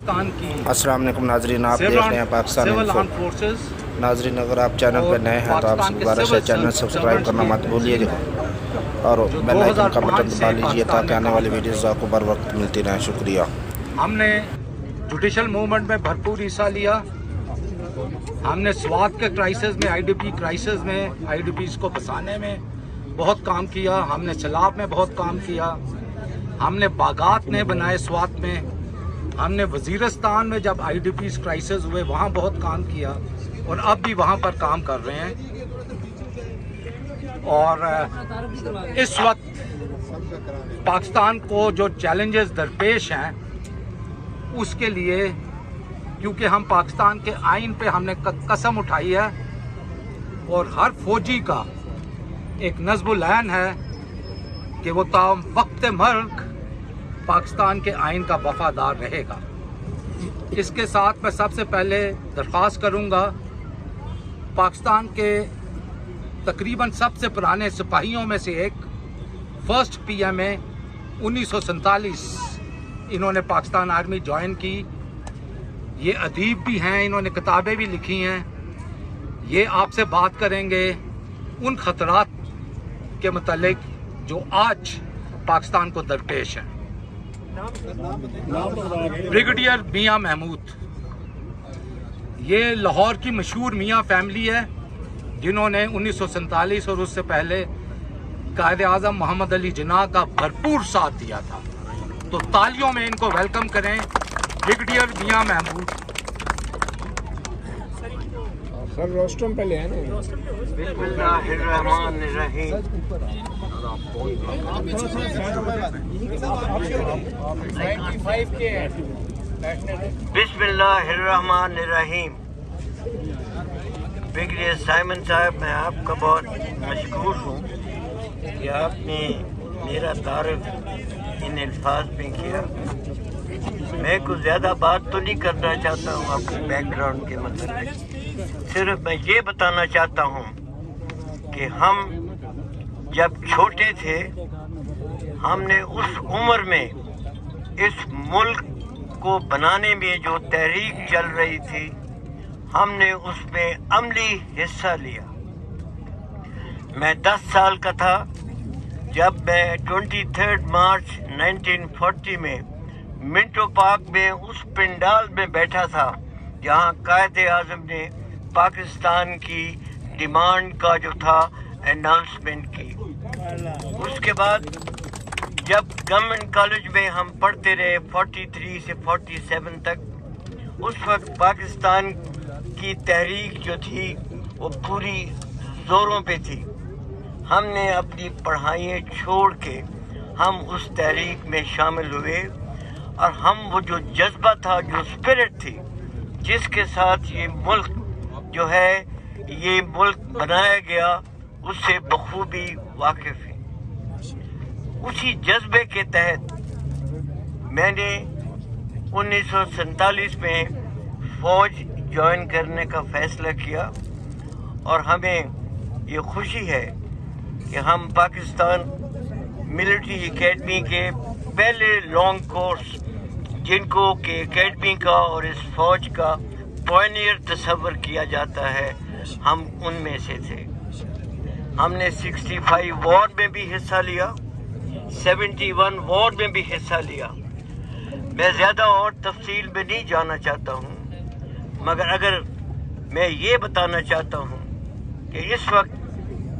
पाकिस्तान की अस्सलाम वालेकुम नाजरीन, आप देख रहे हैं Pakistan civil info. Arm forces नाजरीन, अगर आप चैनल पर नए हैं तो आप पाकिस्तान के दोबारा से सिविल चैनल सब्सक्राइब करना मत भूलिएगा और बेल आइकन का बटन दबा लीजिए ताकि आने वाली वीडियोस आपको बर वक्त मिलती रहें। शुक्रिया। हमने जुडिशल मूवमेंट में भरपूर हिस्सा लिया। हमने स्वात के क्राइसिस में, आईडीपी क्राइसिस में, आईडीपीज को बसाने में बहुत काम किया। हमने सैलाब में बहुत काम किया। हमने बागात ने बनाए स्वात में। हमने वजीरिस्तान में जब आईडीपीज क्राइसिस हुए वहाँ बहुत काम किया और अब भी वहाँ पर काम कर रहे हैं। और इस वक्त पाकिस्तान को जो चैलेंजेस दरपेश हैं उसके लिए, क्योंकि हम पाकिस्तान के आइन पे हमने कसम उठाई है और हर फौजी का एक नज़्मुल ऐन है कि वो ताम वक्त मर्ग पाकिस्तान के आइन का वफादार रहेगा। इसके साथ मैं सबसे पहले दरख्वास्त करूंगा, पाकिस्तान के तकरीबन सबसे पुराने सिपाहियों में से एक, फर्स्ट पीएमए 1947 इन्होंने पाकिस्तान आर्मी ज्वाइन की। ये अदीब भी हैं, इन्होंने किताबें भी लिखी हैं। ये आपसे बात करेंगे उन खतरात के मुतालिक जो आज पाकिस्तान को दरपेश हैं। ब्रिगेडियर मियां महमूद, ये लाहौर की मशहूर मियां फैमिली है जिन्होंने 1947 और उससे पहले कायद आज़म मोहम्मद अली जिन्ना का भरपूर साथ दिया था। तो तालियों में इनको वेलकम करें, ब्रिगेडियर मियां महमूद। सर रोस्टम पहले है ना। बिस्मिल्लाहिर्रहमानिर्रहीम। बिस्मिल्लाहिर्रहमानिर्रहीम। ब्रिगेडियर साइमन साहब, मैं आपका बहुत मशकूर हूँ कि आपने मेरा तारुफ इन अल्फाज में किया। मैं कुछ ज़्यादा बात तो नहीं करना चाहता हूँ अपने बैकग्राउंड के मतलब, सिर्फ मैं ये बताना चाहता हूँ कि हम जब छोटे थे, हमने उस उम्र में इस मुल्क को बनाने में जो तहरीक चल रही थी, हमने उसमें अमली हिस्सा लिया। मैं 10 साल का था जब मैं 23 मार्च 1940 में मिंटो पार्क में उस पंडाल में बैठा था जहां कायद आज़म ने पाकिस्तान की डिमांड का जो था अनाउंसमेंट की। उसके बाद जब गवर्नमेंट कॉलेज में हम पढ़ते रहे 43 से 47 तक, उस वक्त पाकिस्तान की तहरीक जो थी वो पूरी जोरों पे थी। हमने अपनी पढ़ाइयाँ छोड़ के हम उस तहरीक में शामिल हुए और हम वो जो जज्बा था, जो स्पिरिट थी जिसके साथ ये मुल्क जो है, ये मुल्क बनाया गया, उससे बखूबी वाकिफ है। उसी जज्बे के तहत मैंने 1947 में फौज ज्वाइन करने का फैसला किया और हमें ये खुशी है कि हम पाकिस्तान मिलिट्री एकेडमी के पहले लॉन्ग कोर्स, जिनको कि एकेडमी का और इस फौज का पायनियर तस्वर किया जाता है, हम उनमें से थे। हमने 65 वॉर में भी हिस्सा लिया, 71 वॉर में भी हिस्सा लिया। मैं ज़्यादा और तफसील में नहीं जाना चाहता हूँ, मगर अगर मैं ये बताना चाहता हूँ कि इस वक्त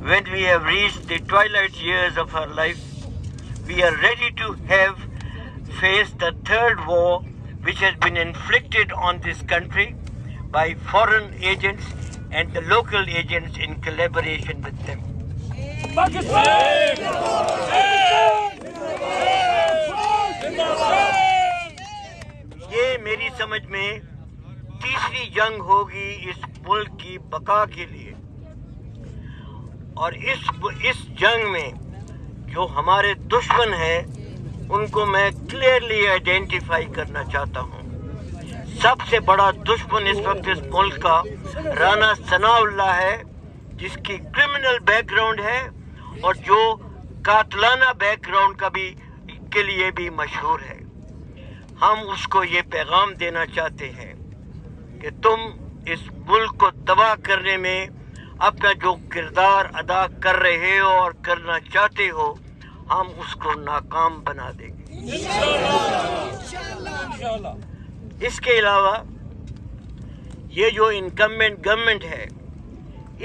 when we have reached the twilight years of our life, we are ready to have faced the third war which has been inflicted on this country by foreign agents and the local agents in collaboration with them. ये मेरी समझ में तीसरी जंग होगी इस मुल्क की बका के लिए, और इस जंग में जो हमारे दुश्मन हैं उनको मैं क्लियरली आइडेंटिफाई करना चाहता हूँ। सबसे बड़ा दुश्मन इस वक्त इस मुल्क का राना सनाउल्लाह है, जिसकी क्रिमिनल बैकग्राउंड है और जो कातलाना बैकग्राउंड का भी के लिए भी मशहूर है। हम उसको ये पैगाम देना चाहते हैं कि तुम इस मुल्क को तबाह करने में अपना जो किरदार अदा कर रहे हो और करना चाहते हो, हम उसको नाकाम बना देंगे इंशाअल्लाह। इसके अलावा ये जो इनकम्बेंट गवर्नमेंट है,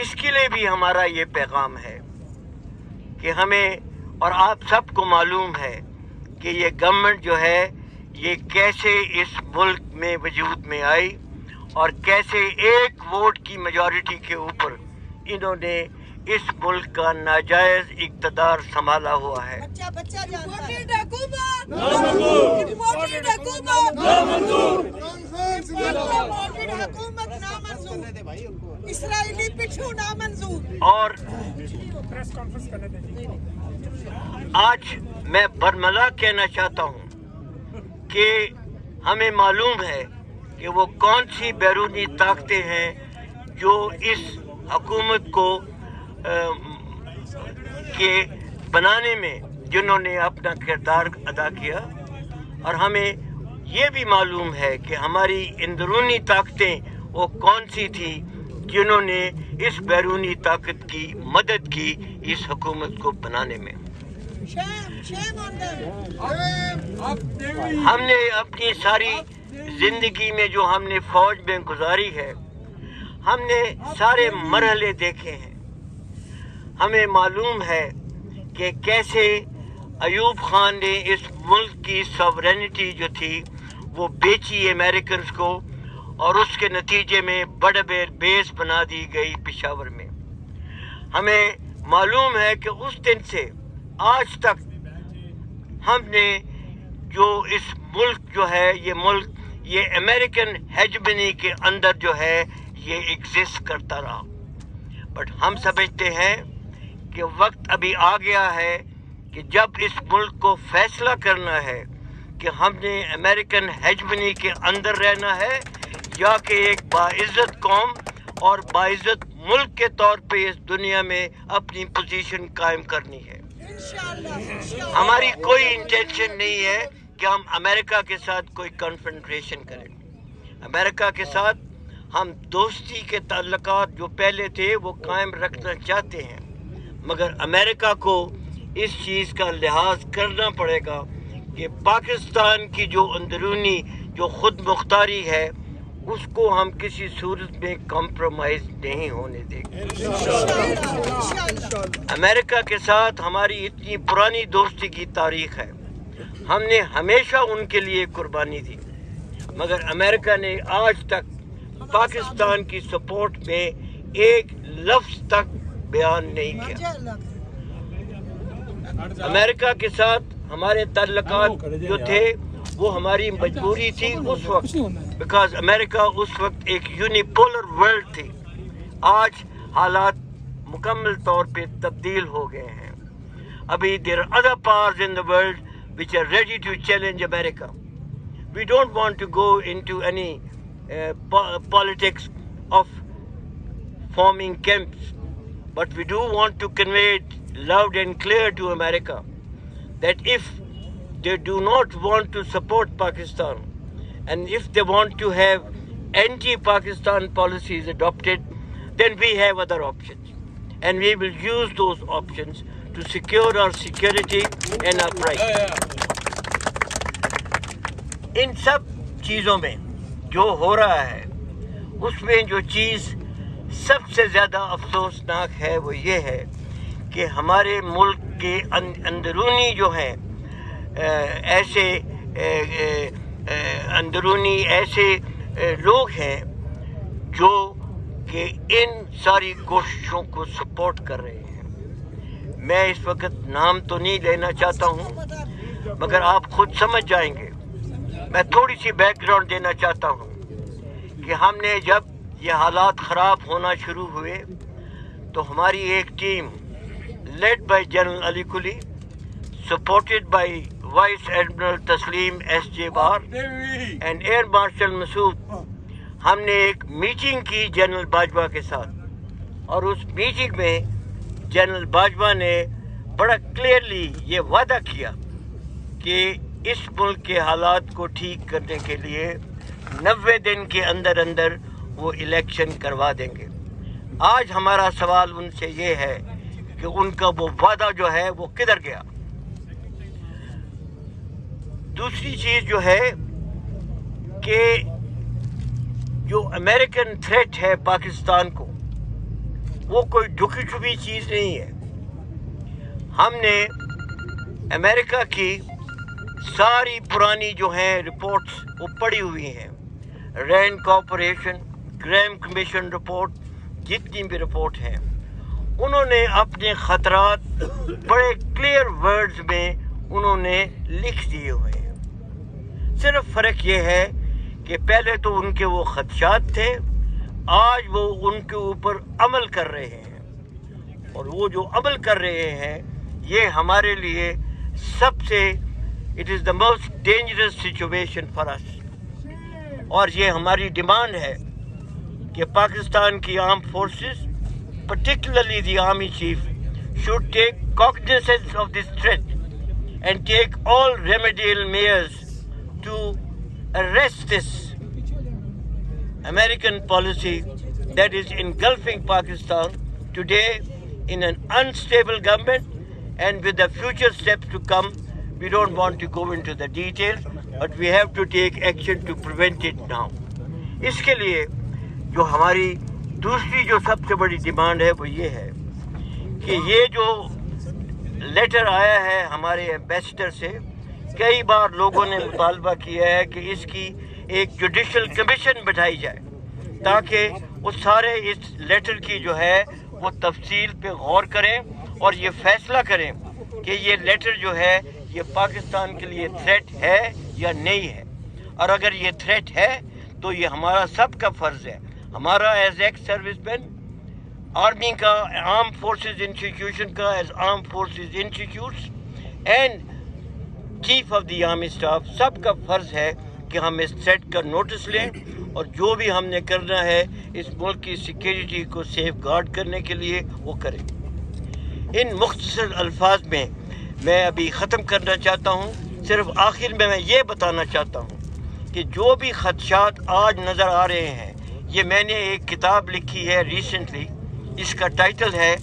इसके लिए भी हमारा ये पैगाम है कि हमें, और आप सबको मालूम है कि ये गवर्नमेंट जो है ये कैसे इस मुल्क में वजूद में आई और कैसे एक वोट की मेजॉरिटी के ऊपर इन्होंने इस मुल्क का नाजायज इक़्तिदार संभाला हुआ है। और आज मैं बरमला कहना चाहता हूँ कि हमें मालूम है कि वो कौन सी बैरूनी ताकतें हैं जो इस हुकूमत को के बनाने में जिन्होंने अपना किरदार अदा किया, और हमें ये भी मालूम है कि हमारी अंदरूनी ताकतें वो कौन सी थी जिन्होंने इस बैरूनी ताकत की मदद की इस हुकूमत को बनाने में। हमने अपनी सारी जिंदगी में जो हमने फौज में गुजारी है, हमने सारे मरहले देखे हैं। हमें मालूम है कि कैसे अयूब खान ने इस मुल्क की सॉवरेनिटी जो थी वो बेची अमेरिकन्स को, और उसके नतीजे में बड़े बेस बना दी गई पेशावर में। हमें मालूम है कि उस दिन से आज तक हमने जो इस मुल्क जो है ये अमेरिकन हेजमनी के अंदर जो है ये एग्जिस्ट करता रहा। बट हम समझते हैं कि वक्त अभी आ गया है कि जब इस मुल्क को फैसला करना है कि हमने अमेरिकन हेजमनी के अंदर रहना है या कि एक बाइज्जत कौम और बाइज्जत मुल्क के तौर पे इस दुनिया में अपनी पोजीशन कायम करनी है। हमारी कोई इंटेंशन नहीं है कि हम अमेरिका के साथ कोई कन्फ्रंटेशन करें। अमेरिका के साथ हम दोस्ती के ताल्लुकात जो पहले थे वो कायम रखना चाहते हैं, मगर अमेरिका को इस चीज़ का लिहाज करना पड़ेगा कि पाकिस्तान की जो अंदरूनी जो खुद मुख्तारी है उसको हम किसी सूरत में कॉम्प्रोमाइज़ नहीं होने देंगे। अमेरिका के साथ हमारी इतनी पुरानी दोस्ती की तारीख है, हमने हमेशा उनके लिए कुर्बानी दी, मगर अमेरिका ने आज तक पाकिस्तान की सपोर्ट में एक लफ्ज़ तक बयान नहीं किया। अमेरिका के साथ हमारे ताल्लुकात जो थे वो हमारी मजबूरी थी उस वक्त, बिकॉज अमेरिका उस वक्त एक यूनिपोलर वर्ल्ड थी। आज हालात मुकम्मल तौर पे तब्दील हो गए हैं। अभी there are other powers in the world which are ready to challenge America. We don't want to go into any politics of forming camps, but we do want to convey it loud and clear to America that if they do not want to support Pakistan and if they want to have anti-Pakistan policies adopted, then we have other options and we will use those options to secure our security and our rights. इन सब चीज़ों में जो हो रहा है उसमें जो चीज़ सबसे ज़्यादा अफसोसनाक है वो ये है कि हमारे मुल्क के अंदरूनी जो हैं ऐसे अंदरूनी ऐसे लोग हैं जो कि इन सारी कोशिशों को सपोर्ट कर रहे हैं। मैं इस वक्त नाम तो नहीं लेना चाहता हूँ, मगर आप खुद समझ जाएंगे। मैं थोड़ी सी बैकग्राउंड देना चाहता हूँ कि हमने जब ये हालात ख़राब होना शुरू हुए तो हमारी एक team led by general Ali Kuli, supported by vice admiral Tasleem SJ bar and air marshal Masood, हमने एक मीटिंग की जनरल बाजवा के साथ, और उस मीटिंग में जनरल बाजवा ने बड़ा क्लियरली ये वादा किया कि اس ملک کے حالات کو ٹھیک کرنے کے لیے 90 دن کے اندر اندر وہ الیکشن کروا دیں گے. آج ہمارا سوال ان سے یہ ہے کہ ان کا وہ وعدہ جو ہے وہ کدھر گیا. دوسری چیز جو ہے کہ جو امریکن تھریٹ ہے پاکستان کو، وہ کوئی ڈھکی چھپی چیز نہیں ہے. ہم نے امریکہ کی ساری پرانی جو ہیں رپورٹس وہ پڑھی ہوئی ہیں. رینڈ کارپوریشن، گریم کمیشن رپورٹ، جتنی بھی رپورٹ ہیں، انہوں نے اپنے خطرات بڑے کلیئر ورڈز میں انہوں نے لکھ دیے ہوئے ہیں. صرف فرق یہ ہے کہ پہلے تو ان کے وہ خدشات تھے، آج وہ ان کے اوپر عمل کر رہے ہیں، اور وہ جو عمل کر رہے ہیں یہ ہمارے لیے سب سے it is the most dangerous situation for us. اور یہ ہماری ڈیمانڈ ہے کہ پاکستان کی arm forces particularly the army chief should take cognizance of this threat and take all remedial measures to arrest this American policy that is engulfing Pakistan today in an unstable government, and with the future steps to come. We don't want to go into the details, but we have to take action to prevent it now. اس کے لیے جو ہماری دوسری جو سب سے بڑی demand ہے وہ یہ ہے کہ یہ جو لیٹر آیا ہے ہمارے ایمبیسڈر سے، کئی بار لوگوں نے مطالبہ کیا ہے کہ اس کی ایک جوڈیشل کمیشن بٹھائی جائے تاکہ وہ سارے اس لیٹر کی جو ہے وہ تفصیل پہ غور کریں اور یہ فیصلہ کریں کہ یہ لیٹر جو ہے یہ پاکستان کے لیے تھریٹ ہے یا نہیں ہے. اور اگر یہ تھریٹ ہے تو یہ ہمارا سب کا فرض ہے، ہمارا as ex serviceman, army کا، آرم فورسز انسٹیٹیوشن کا، as arm forces institutes and chief of the army staff, سب کا فرض ہے کہ ہم اس تھریٹ کا نوٹس لیں اور جو بھی ہم نے کرنا ہے اس ملک کی سیکیورٹی کو سیف گارڈ کرنے کے لیے وہ کریں. ان مختصر الفاظ میں میں ابھی ختم کرنا چاہتا ہوں. صرف آخر میں یہ بتانا چاہتا ہوں کہ جو بھی خدشات آج نظر آ رہے ہیں، یہ میں نے ایک کتاب لکھی ہے ریسنٹلی، اس کا ٹائٹل ہے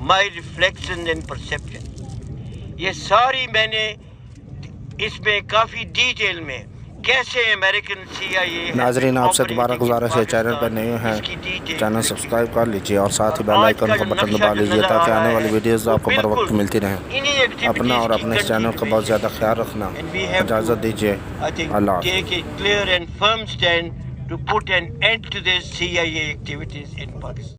مائی ریفلیکشن اینڈ پرسیپشن. یہ ساری میں نے اس میں کافی ڈیٹیل میں کیسے امریکن CIA ناظرین آپ سے دوبارہ گزارش ہے، چینل پر نئے ہیں چینل سبسکرائب کر لیجئے اور ساتھ ہی بیل آئیکن کا بٹن دبا لیجئے تاکہ آنے والی ویڈیوز آپ کو بر وقت ملتی رہیں. اپنا اور اپنے اس چینل کا بہت زیادہ خیال رکھنا. اجازت دیجئے، اللہ حافظ. to put an end to this CIA activities in Pakistan.